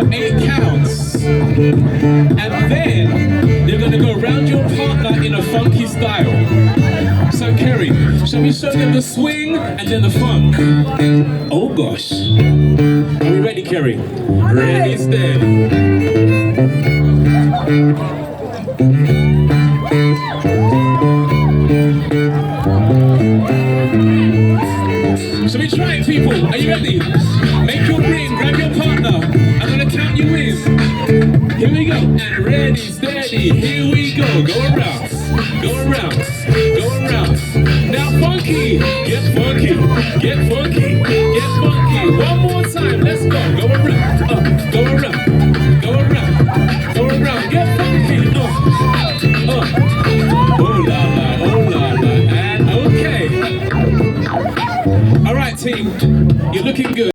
for 8 counts. And then you're going to go around your partner in a funky style. So Kerry, shall we show them the swing and then the funk? Oh gosh. Are we ready, Kerry? Ready, steady. Shall we try it, people? Are you ready? Make your ring, grab your partner. I'm gonna count you in. Here we go. And ready, steady. Here we go. Go around. Go around. Go around. Now funky. Get funky. Get funky. Get funky. One more time. Let's go. Go around. Go around. Go around. Go around. Get funky. Oh la la. Oh la la. And okay. All right, team. You're looking good.